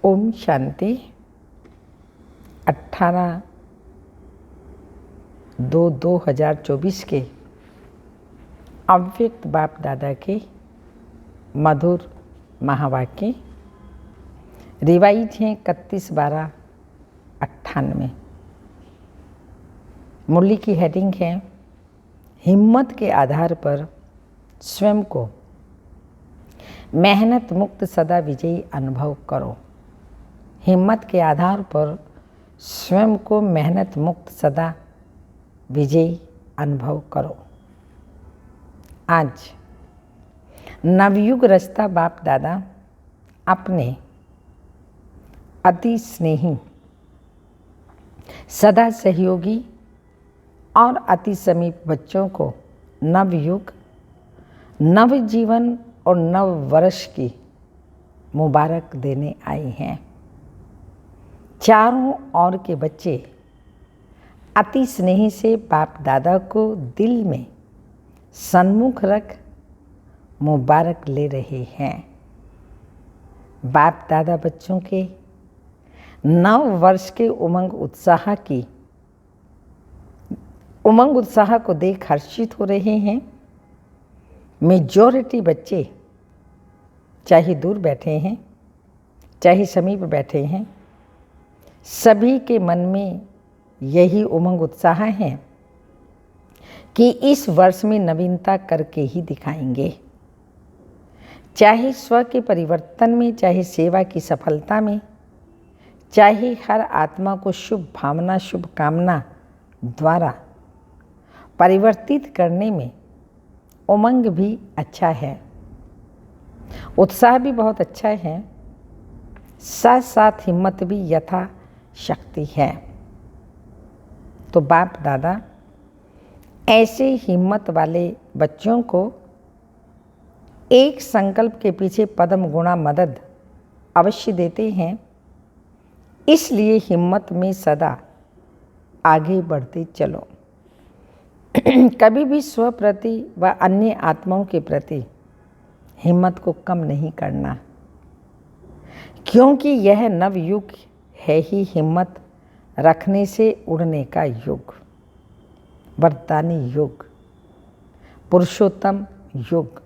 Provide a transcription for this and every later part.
ओम शांति। 18/2/2024 के अव्यक्त बाप दादा के मधुर महावाक्य रिवाइज हैं 31/12/98। मुरली की हेडिंग है हिम्मत के आधार पर स्वयं को मेहनत मुक्त सदा विजयी अनुभव करो। हिम्मत के आधार पर स्वयं को मेहनत मुक्त सदा विजयी अनुभव करो। आज नवयुग रचता बाप दादा अपने अति स्नेही, सदा सहयोगी और अति समीप बच्चों को नवयुग, नव जीवन और नव वर्ष की मुबारक देने आए हैं। चारों ओर के बच्चे अति स्नेही से बाप दादा को दिल में सन्मुख रख मुबारक ले रहे हैं। बाप दादा बच्चों के नव वर्ष के उमंग उत्साह को देख हर्षित हो रहे हैं। मेजॉरिटी बच्चे चाहे दूर बैठे हैं चाहे समीप बैठे हैं, सभी के मन में यही उमंग उत्साह है कि इस वर्ष में नवीनता करके ही दिखाएंगे। चाहे स्व के परिवर्तन में, चाहे सेवा की सफलता में, चाहे हर आत्मा को शुभ भावना शुभ कामना द्वारा परिवर्तित करने में उमंग भी अच्छा है, उत्साह भी बहुत अच्छा है, साथ साथ हिम्मत भी यथा शक्ति है। तो बाप दादा ऐसे हिम्मत वाले बच्चों को एक संकल्प के पीछे पदम गुणा मदद अवश्य देते हैं। इसलिए हिम्मत में सदा आगे बढ़ते चलो। कभी भी स्व प्रति व अन्य आत्माओं के प्रति हिम्मत को कम नहीं करना, क्योंकि यह नवयुग है ही हिम्मत रखने से उड़ने का युग, वरदानी युग, पुरुषोत्तम युग,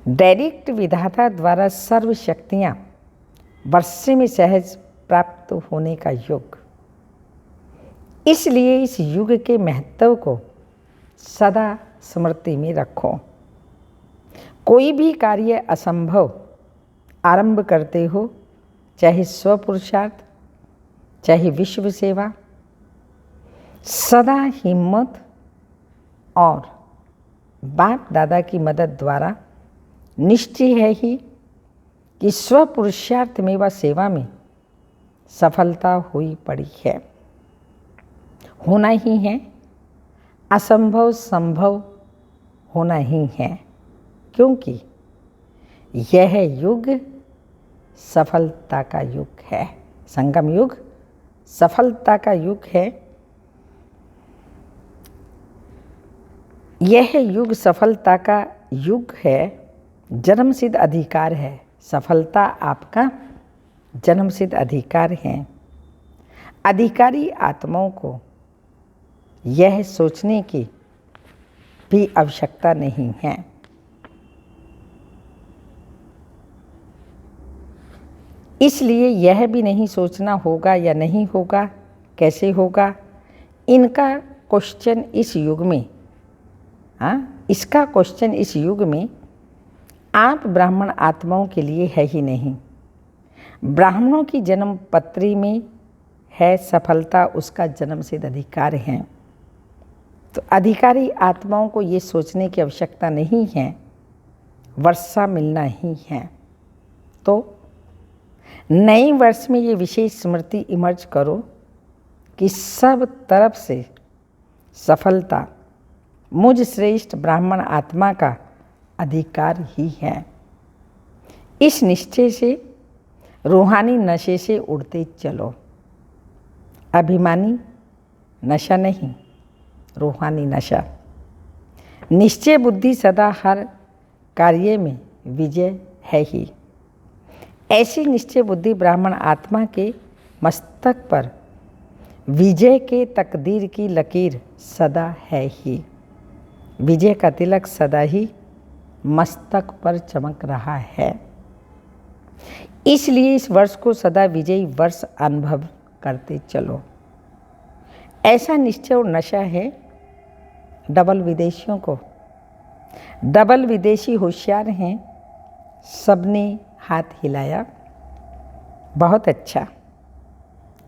डायरेक्ट विधाता द्वारा सर्व शक्तियाँ वर्षे में सहज प्राप्त होने का युग। इसलिए इस युग के महत्व को सदा स्मृति में रखो। कोई भी कार्य असंभव आरंभ करते हो, चाहे स्व पुरुषार्थ चाहे विश्व सेवा, सदा हिम्मत और बाप दादा की मदद द्वारा निश्चय है ही कि स्व पुरुषार्थ में व सेवा में सफलता हुई पड़ी है, होना ही है। असंभव संभव होना ही है, क्योंकि यह युग सफलता का युग है। संगम युग सफलता का युग है। यह युग सफलता का युग है, जन्मसिद्ध अधिकार है। सफलता आपका जन्मसिद्ध अधिकार है। अधिकारी आत्माओं को यह सोचने की भी आवश्यकता नहीं है। इसलिए यह भी नहीं सोचना होगा या नहीं होगा, कैसे होगा। इनका क्वेश्चन इस युग में इसका क्वेश्चन इस युग में आप ब्राह्मण आत्माओं के लिए है ही नहीं। ब्राह्मणों की जन्म पत्री में है सफलता, उसका जन्मसिद्ध अधिकार है। तो अधिकारी आत्माओं को ये सोचने की आवश्यकता नहीं है, वर्षा मिलना ही है। तो नए वर्ष में ये विशेष स्मृति इमर्ज करो कि सब तरफ से सफलता मुझ श्रेष्ठ ब्राह्मण आत्मा का अधिकार ही है। इस निश्चय से रूहानी नशे से उड़ते चलो। अभिमानी नशा नहीं, रूहानी नशा। निश्चय बुद्धि सदा हर कार्य में विजय है ही। ऐसी निश्चय बुद्धि ब्राह्मण आत्मा के मस्तक पर विजय के तकदीर की लकीर सदा है ही। विजय का तिलक सदा ही मस्तक पर चमक रहा है। इसलिए इस वर्ष को सदा विजयी वर्ष अनुभव करते चलो। ऐसा निश्चय और नशा है डबल विदेशियों को। डबल विदेशी होशियार हैं, सबने हाथ हिलाया। बहुत अच्छा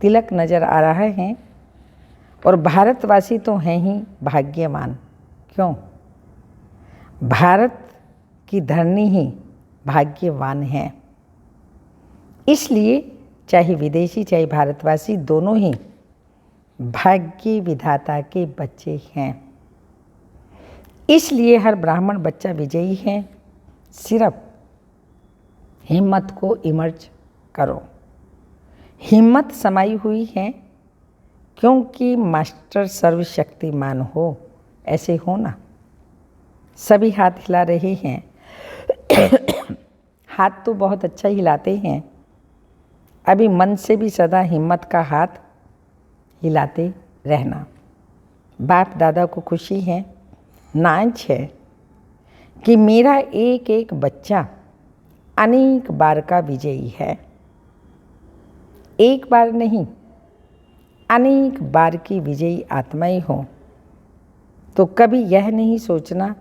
तिलक नज़र आ रहा है। और भारतवासी तो हैं ही भाग्यवान। क्यों? भारत की धरनी ही भाग्यवान है। इसलिए चाहे विदेशी चाहे भारतवासी दोनों ही भाग्य विधाता के बच्चे हैं। इसलिए हर ब्राह्मण बच्चा विजयी है। सिर्फ हिम्मत को इमर्ज करो। हिम्मत समाई हुई है, क्योंकि मास्टर सर्वशक्तिमान हो। ऐसे हो ना। सभी हाथ हिला रहे हैं। हाथ तो बहुत अच्छा हिलाते हैं। अभी मन से भी सदा हिम्मत का हाथ हिलाते रहना। बाप दादा को खुशी है, नाज है कि मेरा एक एक बच्चा अनेक बार का विजयी है। एक बार नहीं, अनेक बार की विजयी आत्माएं हों। तो कभी यह नहीं सोचना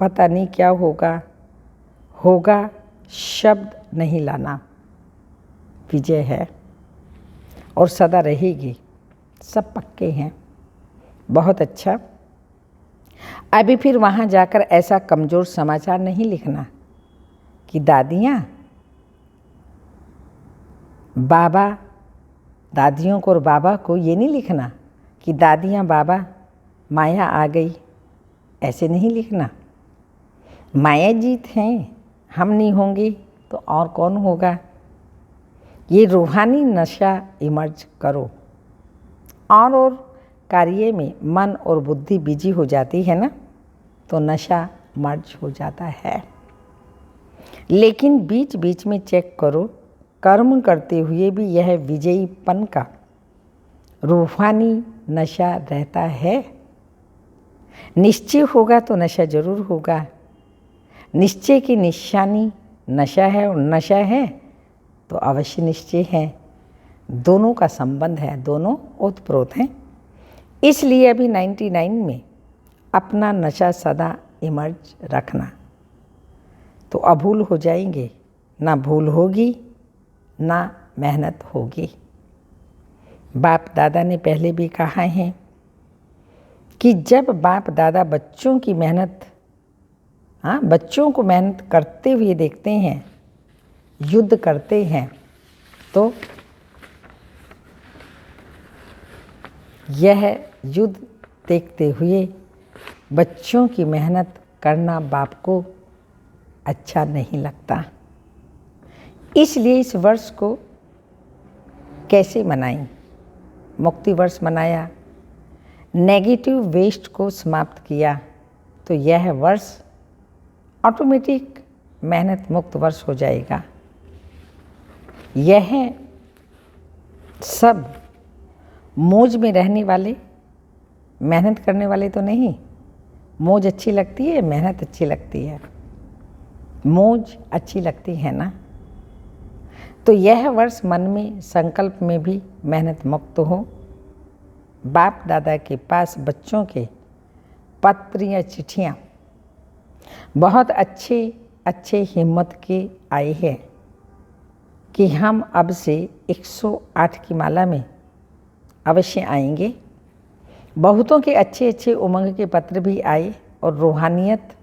पता नहीं क्या होगा। होगा शब्द नहीं लाना। विजय है और सदा रहेगी। सब पक्के हैं। बहुत अच्छा। अभी फिर वहाँ जाकर ऐसा कमज़ोर समाचार नहीं लिखना कि दादियाँ बाबा, दादियों को और बाबा को ये नहीं लिखना कि दादियाँ बाबा माया आ गई। ऐसे नहीं लिखना। माया जीत हैं, हम नहीं होंगे तो और कौन होगा। ये रूहानी नशा इमर्ज करो। और कार्य में मन और बुद्धि बिजी हो जाती है ना, तो नशा मर्ज हो जाता है। लेकिन बीच बीच में चेक करो, कर्म करते हुए भी यह विजयीपन का रूहानी नशा रहता है। निश्चय होगा तो नशा जरूर होगा। निश्चय की निशानी नशा है, और नशा है तो अवश्य निश्चय है। दोनों का संबंध है, दोनों ओतप्रोत हैं। इसलिए अभी 99 में अपना नशा सदा इमर्ज रखना, तो अभूल हो जाएंगे। ना भूल होगी ना मेहनत होगी। बाप दादा ने पहले भी कहा है कि जब बाप दादा बच्चों की मेहनत, बच्चों को मेहनत करते हुए देखते हैं, युद्ध करते हैं, तो यह युद्ध देखते हुए बच्चों की मेहनत करना बाप को अच्छा नहीं लगता। इसलिए इस वर्ष को कैसे मनाएं? मुक्ति वर्ष मनाया, नेगेटिव वेस्ट को समाप्त किया, तो यह वर्ष ऑटोमेटिक मेहनत मुक्त वर्ष हो जाएगा। यह सब मौज में रहने वाले, मेहनत करने वाले तो नहीं। मौज अच्छी लगती है, मेहनत अच्छी लगती है। मौज अच्छी लगती है ना। तो यह वर्ष मन में संकल्प में भी मेहनत मुक्त हो। बाप दादा के पास बच्चों के पत्र या चिट्ठियाँ बहुत अच्छे अच्छे हिम्मत के आए हैं कि हम अब से 108 की माला में अवश्य आएंगे। बहुतों के अच्छे अच्छे उमंग के पत्र भी आए, और रूहानियत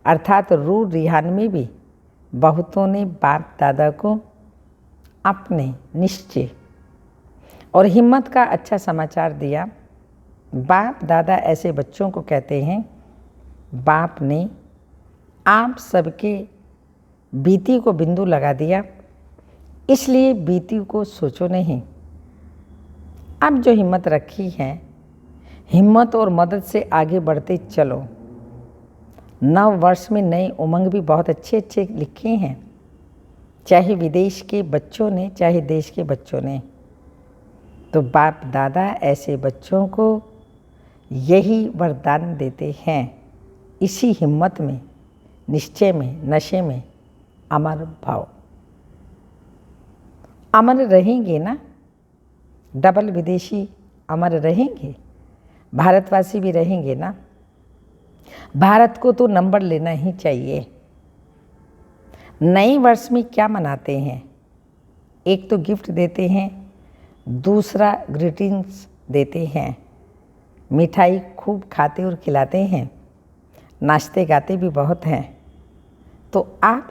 अर्थात रूह रिहान में भी बहुतों ने बाप दादा को अपने निश्चय और हिम्मत का अच्छा समाचार दिया। बाप दादा ऐसे बच्चों को कहते हैं, बाप ने आप सबके बीती को बिंदु लगा दिया, इसलिए बीती को सोचो नहीं। अब जो हिम्मत रखी है, हिम्मत और मदद से आगे बढ़ते चलो। नव वर्ष में नए उमंग भी बहुत अच्छे अच्छे लिखे हैं। चाहे विदेश के बच्चों ने चाहे देश के बच्चों ने। तो बाप दादा ऐसे बच्चों को यही वरदान देते हैं, इसी हिम्मत में, निश्चय में, नशे में अमर भाव। अमर रहेंगे ना, डबल विदेशी अमर रहेंगे, भारतवासी भी रहेंगे ना। भारत को तो नंबर लेना ही चाहिए। नए वर्ष में क्या मनाते हैं? एक तो गिफ्ट देते हैं, दूसरा ग्रीटिंग्स देते हैं, मिठाई खूब खाते और खिलाते हैं, नाचते गाते भी बहुत हैं। तो आप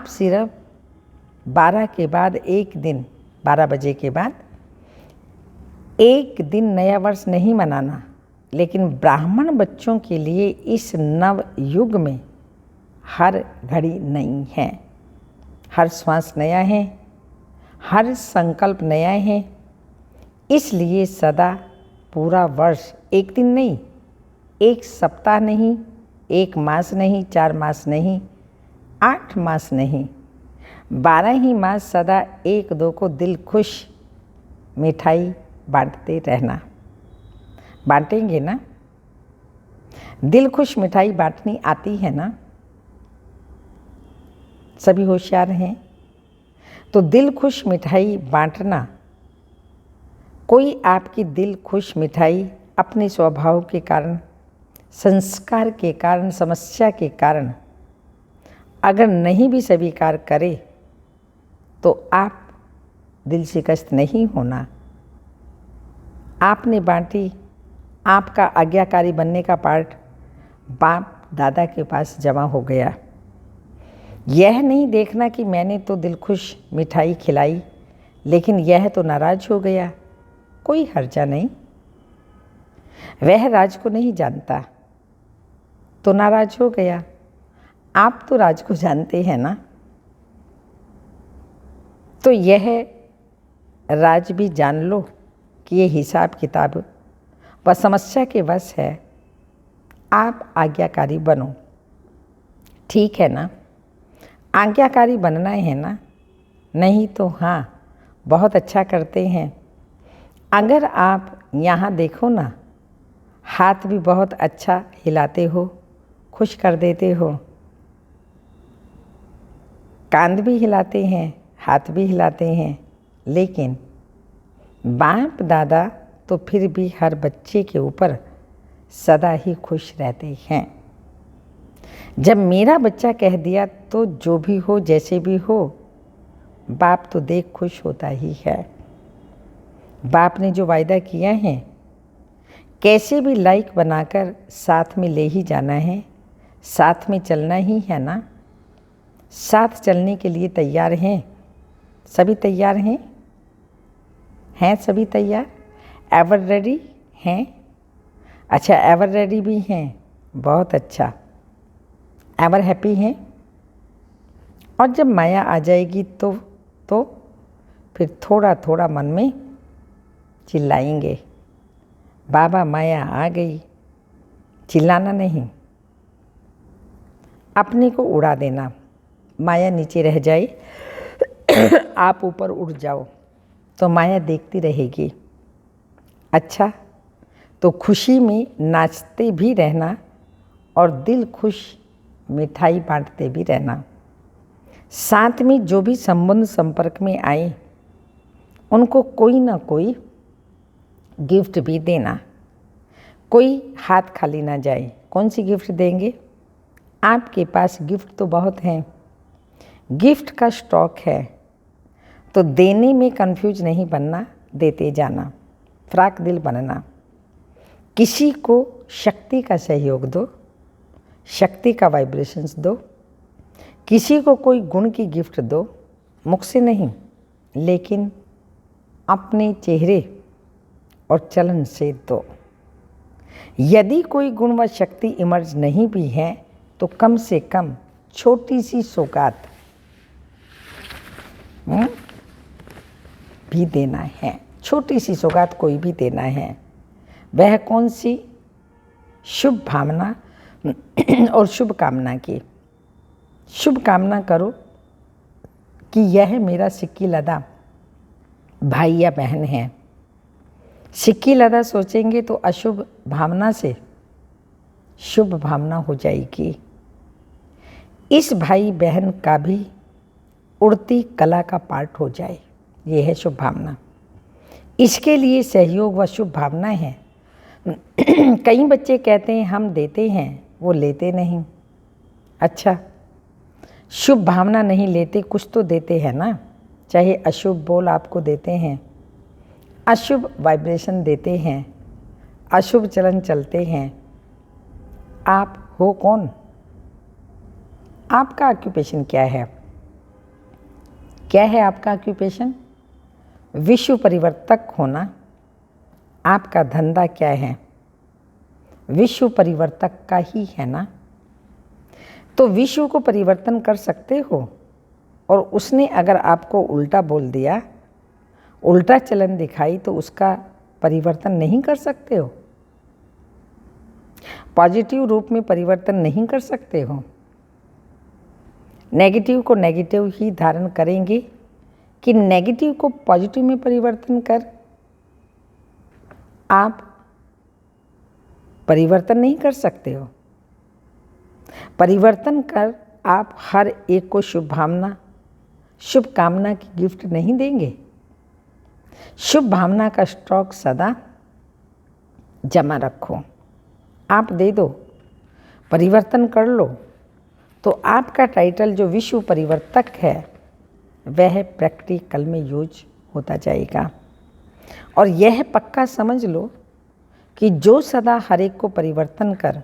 सिर्फ 12 के बाद एक दिन, 12 बजे के बाद एक दिन नया वर्ष नहीं मनाना, लेकिन ब्राह्मण बच्चों के लिए इस नव युग में हर घड़ी नई है, हर श्वास नया है, हर संकल्प नया है। इसलिए सदा पूरा वर्ष एक दिन नहीं, एक सप्ताह नहीं, एक मास नहीं, 4 मास नहीं, 8 मास नहीं, 12 ही मास सदा एक दो को दिल खुश मिठाई बांटते रहना। बांटेंगे ना? दिल खुश मिठाई बांटनी आती है ना? सभी होशियार हैं। तो दिल खुश मिठाई बांटना, कोई आपकी दिल खुश मिठाई अपने स्वभाव के कारण, संस्कार के कारण, समस्या के कारण अगर नहीं भी स्वीकार करे तो आप दिल शिकस्त नहीं होना। आपने बांटी, आपका आज्ञाकारी बनने का पार्ट बाप दादा के पास जमा हो गया। यह नहीं देखना कि मैंने तो दिल खुश मिठाई खिलाई लेकिन यह तो नाराज हो गया, कोई हर्जा नहीं। वह राज को नहीं जानता तो नाराज हो गया, आप तो राज को जानते हैं ना। तो यह राज भी जान लो कि ये हिसाब किताब व समस्या के वश है, आप आज्ञाकारी बनो। ठीक है ना? आज्ञाकारी बनना है ना? नहीं तो हाँ, बहुत अच्छा करते हैं। अगर आप यहाँ देखो ना, हाथ भी बहुत अच्छा हिलाते हो, खुश कर देते हो, कांध भी हिलाते हैं, हाथ भी हिलाते हैं, लेकिन बाप दादा तो फिर भी हर बच्चे के ऊपर सदा ही खुश रहते हैं। जब मेरा बच्चा कह दिया तो जो भी हो, जैसे भी हो, बाप तो देख खुश होता ही है। बाप ने जो वायदा किया है, कैसे भी लाइक बनाकर साथ में ले ही जाना है, साथ में चलना ही है ना। साथ चलने के लिए तैयार हैं? सभी तैयार हैं? हैं सभी तैयार? एवर रेडी हैं? अच्छा, एवर रेडी भी हैं, बहुत अच्छा। एवर हैप्पी हैं? और जब माया आ जाएगी तो फिर थोड़ा थोड़ा मन में चिल्लाएंगे, बाबा माया आ गई। चिल्लाना नहीं, अपने को उड़ा देना। माया नीचे रह जाए, आप ऊपर उड़ जाओ तो माया देखती रहेगी। अच्छा, तो खुशी में नाचते भी रहना और दिल खुश मिठाई बांटते भी रहना। साथ में जो भी संबंध संपर्क में आए उनको कोई ना कोई गिफ्ट भी देना, कोई हाथ खाली ना जाए। कौन सी गिफ्ट देंगे? आपके पास गिफ्ट तो बहुत हैं, गिफ्ट का स्टॉक है, तो देने में कंफ्यूज नहीं बनना, देते जाना, फ्राक दिल बनना। किसी को शक्ति का सहयोग दो, शक्ति का वाइब्रेशंस दो। किसी को कोई गुण की गिफ्ट दो, मुख से नहीं लेकिन अपने चेहरे और चलन से दो। यदि कोई गुण व शक्ति इमर्ज नहीं भी है तो कम से कम छोटी सी सौगात भी देना है। छोटी सी सौगात कोई भी देना है। वह कौन सी? शुभ भावना, और शुभ कामना की। शुभ कामना करो कि यह मेरा सिक्की लदा भाई या बहन है। सिक्की लदा सोचेंगे तो अशुभ भावना से शुभ भावना हो जाएगी। इस भाई बहन का भी उड़ती कला का पार्ट हो जाए, यह है शुभ भावना। इसके लिए सहयोग व शुभ भावना है। कई बच्चे कहते हैं हम देते हैं, वो लेते नहीं। अच्छा, शुभ भावना नहीं लेते, कुछ तो देते हैं ना। चाहे अशुभ बोल आपको देते हैं, अशुभ वाइब्रेशन देते हैं, अशुभ चलन चलते हैं। आप हो कौन? आपका ऑक्यूपेशन क्या है? क्या है आपका ऑक्यूपेशन? विश्व परिवर्तक होना। आपका धंधा क्या है? विश्व परिवर्तक का ही है ना। तो विश्व को परिवर्तन कर सकते हो। और उसने अगर आपको उल्टा बोल दिया, उल्टा चलन दिखाई, तो उसका परिवर्तन नहीं कर सकते हो। पॉजिटिव रूप में परिवर्तन नहीं कर सकते हो। नेगेटिव को नेगेटिव ही धारण करेंगे कि नेगेटिव को पॉजिटिव में परिवर्तन कर आप परिवर्तन नहीं कर सकते हो। परिवर्तन कर आप हर एक को शुभ भावना, शुभ कामना की गिफ्ट नहीं देंगे। शुभ भावना का स्टॉक सदा जमा रखो। आप दे दो, परिवर्तन कर लो, तो आपका टाइटल जो विश्व परिवर्तक है वह प्रैक्टिकल में यूज होता जाएगा। और यह पक्का समझ लो कि जो सदा हर एक को परिवर्तन कर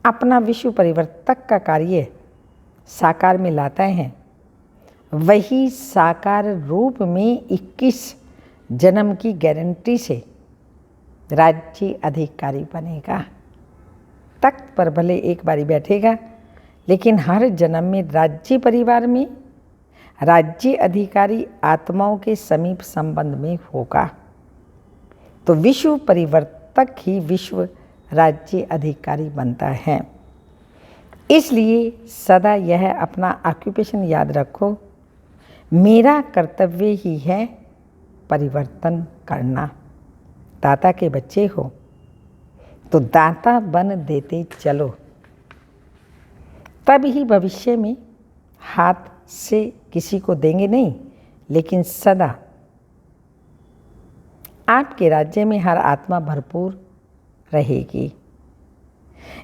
अपना विश्व परिवर्तक का कार्य साकार में लाता है, वही साकार रूप में 21 जन्म की गारंटी से राज्य अधिकारी बनेगा। तख्त पर भले एक बारी बैठेगा, लेकिन हर जन्म में राज्य परिवार में राज्य अधिकारी आत्माओं के समीप संबंध में होगा। तो विश्व परिवर्तक ही विश्व राज्य अधिकारी बनता है। इसलिए सदा यह अपना ऑक्यूपेशन याद रखो, मेरा कर्तव्य ही है परिवर्तन करना। दाता के बच्चे हो तो दाता बन देते चलो, तब ही भविष्य में हाथ से किसी को देंगे नहीं, लेकिन सदा आपके राज्य में हर आत्मा भरपूर रहेगी।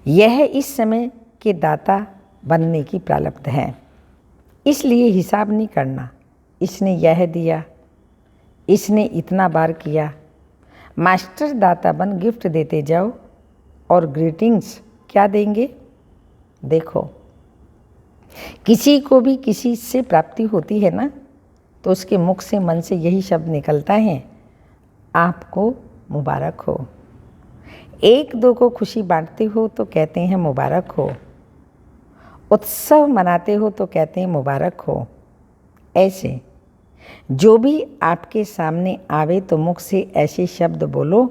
यह इस समय के दाता बनने की प्रारब्ध है। इसलिए हिसाब नहीं करना, इसने यह दिया, इसने इतना बार किया। मास्टर दाता बन गिफ्ट देते जाओ। और ग्रीटिंग्स क्या देंगे? देखो, किसी को भी किसी से प्राप्ति होती है ना, तो उसके मुख से मन से यही शब्द निकलता है, आपको मुबारक हो। एक दो को खुशी बांटते हो तो कहते हैं मुबारक हो। उत्सव मनाते हो तो कहते हैं मुबारक हो। ऐसे जो भी आपके सामने आवे तो मुख से ऐसे शब्द बोलो,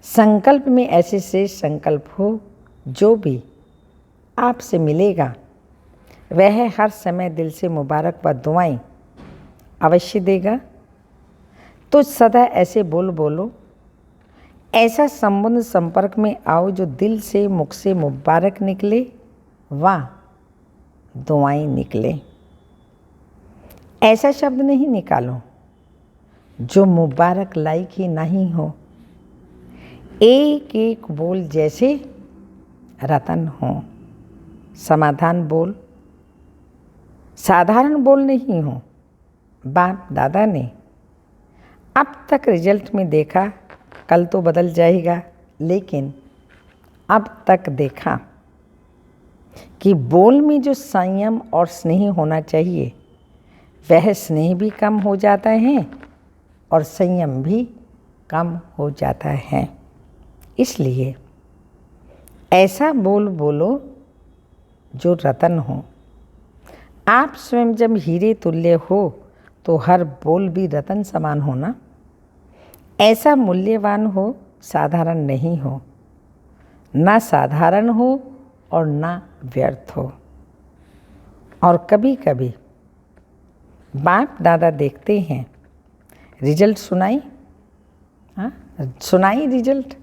संकल्प में ऐसे से संकल्प हो, जो भी आपसे मिलेगा वह हर समय दिल से मुबारक व दुआएं अवश्य देगा। तो सदा ऐसे बोलो, ऐसा संबंध संपर्क में आओ जो दिल से मुख से मुबारक निकले व दुआएं निकले। ऐसा शब्द नहीं निकालो जो मुबारक लायक ही नहीं हो। एक एक बोल जैसे रतन हो। समाधान बोल, साधारण बोल नहीं हो। बाप दादा ने अब तक रिजल्ट में देखा, कल तो बदल जाएगा, लेकिन अब तक देखा कि बोल में जो संयम और स्नेह होना चाहिए, वह स्नेह भी कम हो जाता है और संयम भी कम हो जाता है। इसलिए ऐसा बोल बोलो जो रतन हो। आप स्वयं जब हीरे तुल्य हो तो हर बोल भी रतन समान हो ना। ऐसा मूल्यवान हो, साधारण नहीं हो। ना साधारण हो और ना व्यर्थ हो। और कभी कभी बाप दादा देखते हैं, रिजल्ट सुनाई, हाँ सुनाई रिजल्ट,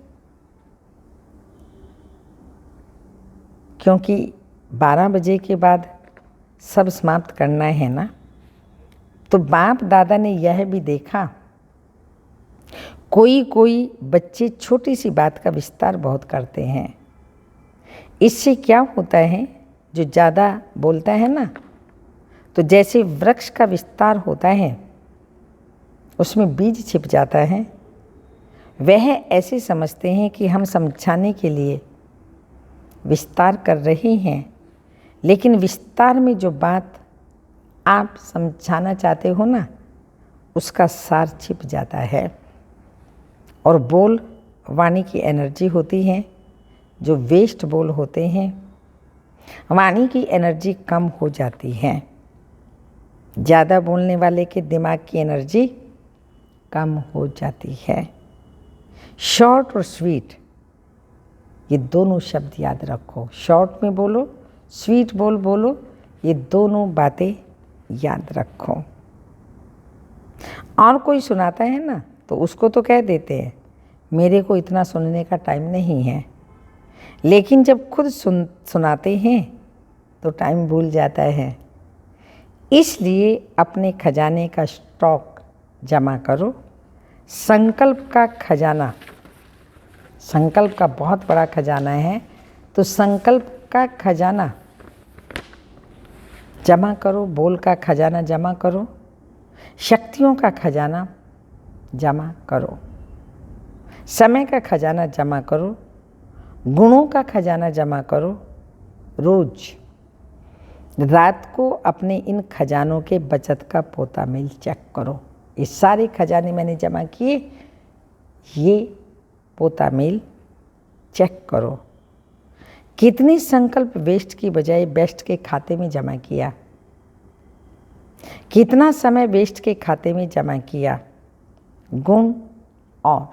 क्योंकि 12 बजे के बाद सब समाप्त करना है ना। तो बाप दादा ने यह भी देखा, कोई कोई बच्चे छोटी सी बात का विस्तार बहुत करते हैं। इससे क्या होता है, जो ज़्यादा बोलता है ना, तो जैसे वृक्ष का विस्तार होता है उसमें बीज छिप जाता है, वह ऐसे समझते हैं कि हम समझाने के लिए विस्तार कर रहे हैं, लेकिन विस्तार में जो बात आप समझाना चाहते हो ना, उसका सार छिप जाता है। और बोल वाणी की एनर्जी होती है, जो वेस्ट बोल होते हैं, वाणी की एनर्जी कम हो जाती है। ज़्यादा बोलने वाले के दिमाग की एनर्जी कम हो जाती है। शॉर्ट और स्वीट, ये दोनों शब्द याद रखो। शॉर्ट में बोलो, स्वीट बोलो, ये दोनों बातें याद रखो। और कोई सुनाता है ना, तो उसको तो कह देते हैं मेरे को इतना सुनने का टाइम नहीं है, लेकिन जब खुद सुनाते हैं तो टाइम भूल जाता है। इसलिए अपने खजाने का स्टॉक जमा करो। संकल्प का खजाना, संकल्प का बहुत बड़ा खजाना है, तो संकल्प का खजाना जमा करो, बोल का खजाना जमा करो, शक्तियों का खजाना जमा करो, समय का खजाना जमा करो, गुणों का खजाना जमा करो। रोज रात को अपने इन खजानों के बचत का पोता मेल चेक करो। ये सारे खजाने मैंने जमा किए, ये पोता मेल चेक करो। कितने संकल्प वेस्ट की बजाय बेस्ट के खाते में जमा किया, कितना समय वेस्ट के खाते में जमा किया। गुण और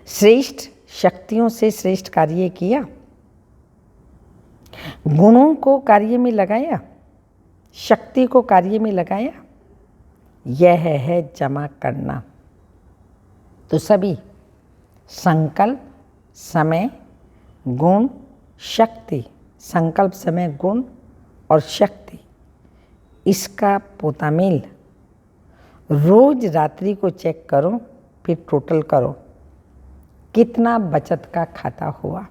श्रेष्ठ शक्तियों से श्रेष्ठ कार्य किया, गुणों को कार्य में लगाया, शक्ति को कार्य में लगाया। यह है जमा करना। तो सभी संकल्प, समय, गुण, शक्ति, संकल्प, समय, गुण और शक्ति, इसका पोतामेल रोज रात्रि को चेक करो, फिर टोटल करो कितना बचत का खाता हुआ।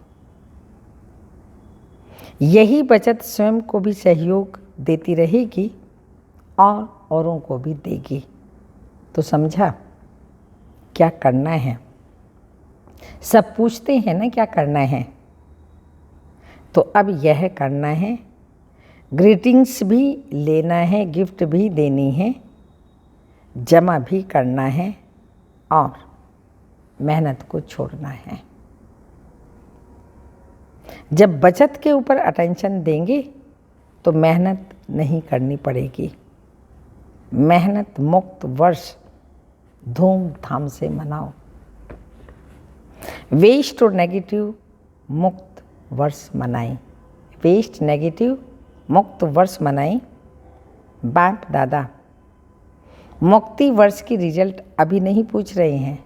यही बचत स्वयं को भी सहयोग देती रहेगी और औरों को भी देगी। तो समझा क्या करना है? सब पूछते हैं ना क्या करना है, तो अब यह करना है। ग्रीटिंग्स भी लेना है, गिफ्ट भी देनी है, जमा भी करना है और मेहनत को छोड़ना है। जब बचत के ऊपर अटेंशन देंगे तो मेहनत नहीं करनी पड़ेगी। मेहनत मुक्त वर्ष धूमधाम से मनाओ। वेस्ट और नेगेटिव मुक्त वर्ष मनाएं। वेस्ट नेगेटिव मुक्त वर्ष मनाएं। बाप दादा मुक्ति वर्ष की रिजल्ट अभी नहीं पूछ रहे हैं।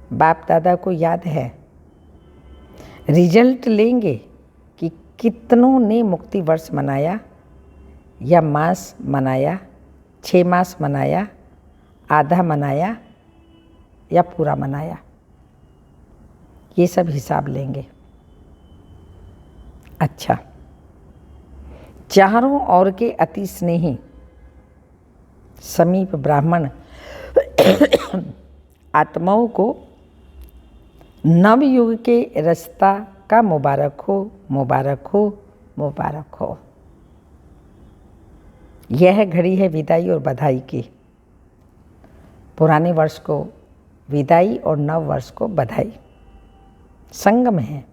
बाप दादा को याद है, रिजल्ट लेंगे कि कितनों ने मुक्ति वर्ष मनाया, या मास मनाया, 6 मास मनाया, आधा मनाया या पूरा मनाया। ये सब हिसाब लेंगे। अच्छा, चारों ओर के अति स्नेही समीप ब्राह्मण आत्माओं को नवयुग के रास्ता का मुबारक हो, मुबारक हो, मुबारक हो। यह घड़ी है विदाई और बधाई की। पुराने वर्ष को विदाई और नव वर्ष को बधाई। संगम है।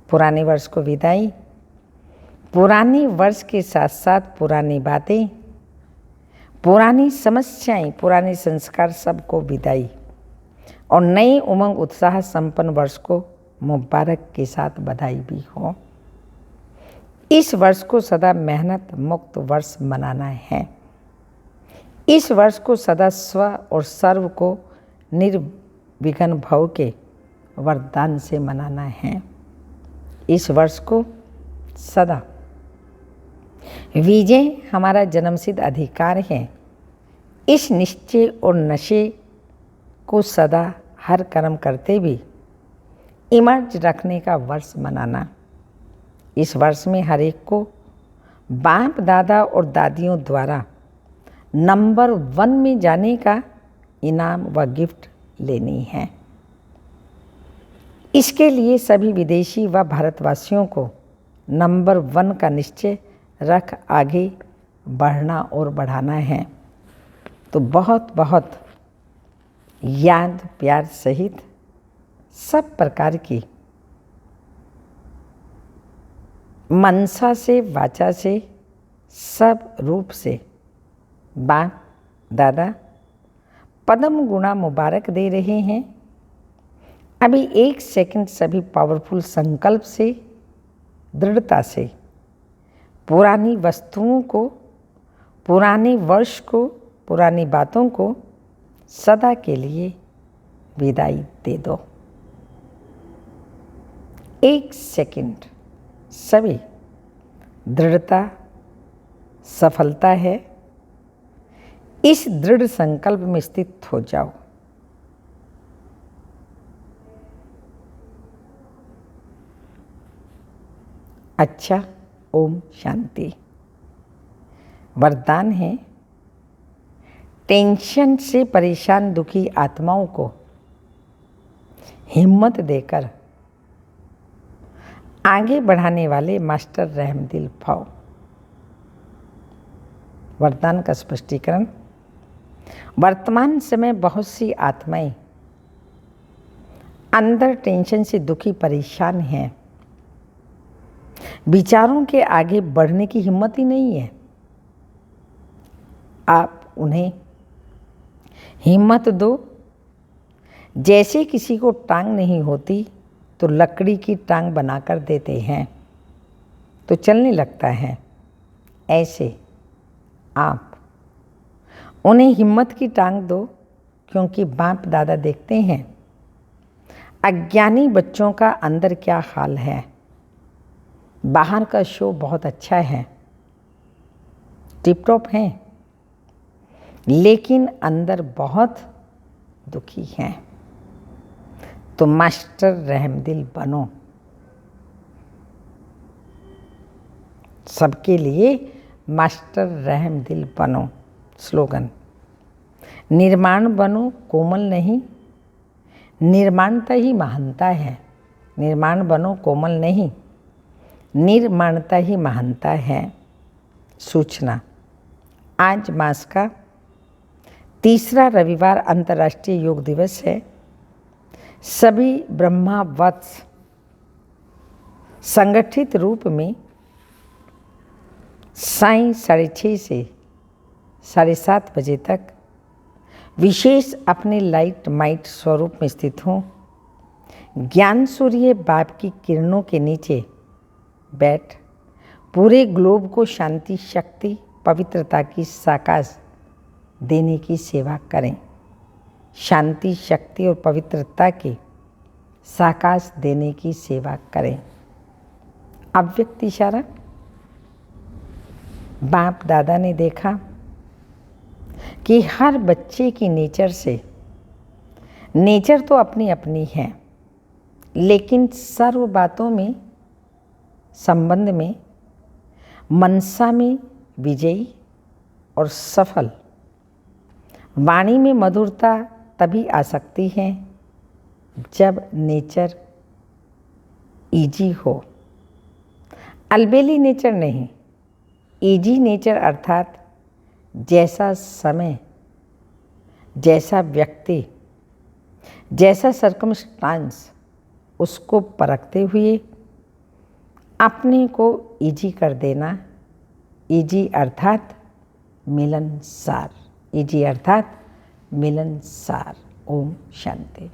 पुराने वर्ष को विदाई, पुराने वर्ष के साथ साथ पुरानी बातें, पुरानी समस्याएं, पुराने संस्कार, सबको विदाई और नए उमंग उत्साह संपन्न वर्ष को मुबारक के साथ बधाई भी हो। इस वर्ष को सदा मेहनत मुक्त वर्ष मनाना है। इस वर्ष को सदा स्व और सर्व को निर्विघ्न भव के वरदान से मनाना है। इस वर्ष को सदा विजय हमारा जन्मसिद्ध अधिकार है। इस निश्चय और नशे को सदा हर कर्म करते भी इमर्ज रखने का वर्ष मनाना। इस वर्ष में हर एक को बाप दादा और दादियों द्वारा नंबर 1 में जाने का इनाम व गिफ्ट लेनी है। इसके लिए सभी विदेशी व भारतवासियों को नंबर 1 का निश्चय रख आगे बढ़ना और बढ़ाना है। तो बहुत बहुत याद प्यार सहित सब प्रकार की मनसा से वाचा से सब रूप से बाप दादा पद्म गुणा मुबारक दे रहे हैं। अभी 1 सेकंड सभी पावरफुल संकल्प से दृढ़ता से पुरानी वस्तुओं को, पुराने वर्ष को, पुरानी बातों को सदा के लिए विदाई दे दो। 1 सेकंड सभी दृढ़ता सफलता है। इस दृढ़ संकल्प में स्थित हो जाओ। अच्छा, ओम शांति। वरदान है, टेंशन से परेशान दुखी आत्माओं को हिम्मत देकर आगे बढ़ाने वाले मास्टर रहमदिल भव। वरदान का स्पष्टीकरण, वर्तमान समय बहुत सी आत्माएं अंदर टेंशन से दुखी परेशान हैं। विचारों के आगे बढ़ने की हिम्मत ही नहीं है। आप उन्हें हिम्मत दो। जैसे किसी को टांग नहीं होती तो लकड़ी की टांग बनाकर देते हैं तो चलने लगता है। ऐसे आप उन्हें हिम्मत की टांग दो, क्योंकि बाप दादा देखते हैं अज्ञानी बच्चों का अंदर क्या हाल है। बाहर का शो बहुत अच्छा है, टिप टॉप है, लेकिन अंदर बहुत दुखी हैं। तो मास्टर रहमदिल बनो। सबके लिए मास्टर रहमदिल बनो। स्लोगन, निर्माण बनो कोमल नहीं, निर्माणता ही महानता है। निर्माण बनो कोमल नहीं, निर्माणता ही महानता है। सूचना, आज मास का 3रा रविवार अंतर्राष्ट्रीय योग दिवस है। सभी ब्रह्मा वत्स संगठित रूप में सायं 6:30 से 7:30 बजे तक विशेष अपने लाइट माइट स्वरूप में स्थित हों। ज्ञान सूर्य बाप की किरणों के नीचे बैठ पूरे ग्लोब को शांति शक्ति पवित्रता की साकाश देने की सेवा करें। शांति शक्ति और पवित्रता की साकाश देने की सेवा करें। अव्यक्त इशारा, बाप दादा ने देखा कि हर बच्चे की नेचर तो अपनी अपनी है, लेकिन सर्व बातों में संबंध में मनसा में विजयी और सफल, वाणी में मधुरता तभी आ सकती है जब नेचर इजी हो। अलबेली नेचर नहीं, इजी नेचर अर्थात जैसा समय, जैसा व्यक्ति, जैसा सर्कमस्टांस, उसको परखते हुए अपने को इजी कर देना। इजी अर्थात मिलनसार, इजी अर्थात मिलनसार। ओम शांति।